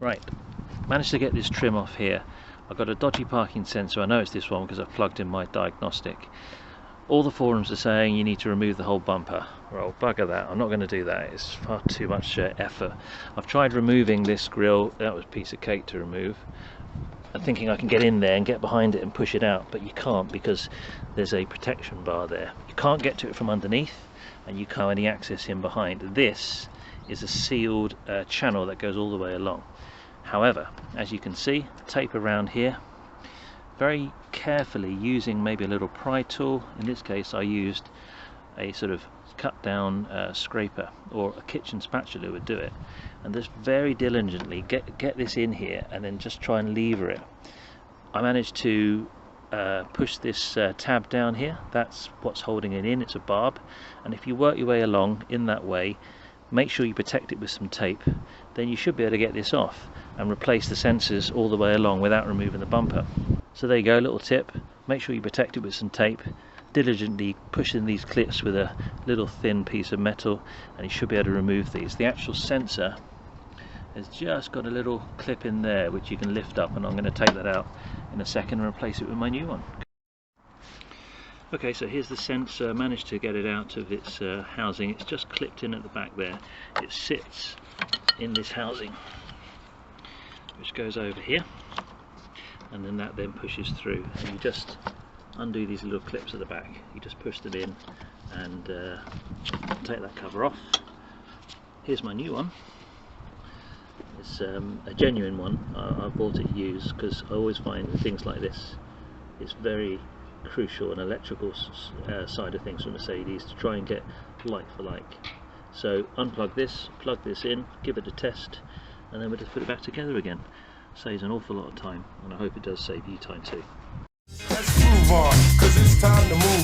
Right, managed to get this trim off here. I've got a dodgy parking sensor. I know it's this one because I've plugged in my diagnostic. All the forums are saying you need to remove the whole bumper. Well, bugger that, I'm not going to do that. It's far too much effort. I've tried removing this grille. That was a piece of cake to remove. I'm thinking I can get in there and get behind it and push it out, but you can't because there's a protection bar there. You can't get to it from underneath, and you can't have any access in behind. This is a sealed channel that goes all the way along. However, as you can see, tape around here, very carefully using maybe a little pry tool. In this case I used a sort of cut down scraper, or a kitchen spatula would do it, and just very diligently get this in here and then just try and lever it. I managed to push this tab down here. That's what's holding it in. It's a barb, and if you work your way along in that way, make sure you protect it with some tape, then you should be able to get this off and replace the sensors all the way along without removing the bumper. So there you go, little tip. Make sure you protect it with some tape. Diligently push in these clips with a little thin piece of metal, and you should be able to remove these. The actual sensor has just got a little clip in there which you can lift up, and I'm going to take that out in a second and replace it with my new one. Okay, so here's the sensor. Managed to get it out of its housing. It's just clipped in at the back there. It sits in this housing which goes over here, and then that then pushes through, and you just undo these little clips at the back. You just push them in and take that cover off. Here's my new one. It's a genuine one. I bought it used because I always find with things like this it's very crucial, an electrical side of things for Mercedes, to try and get like for like. So unplug this, plug this in, give it a test, and then we'll just put it back together again. Saves an awful lot of time, and I hope it does save you time too. Let's move on, 'cause it's time to move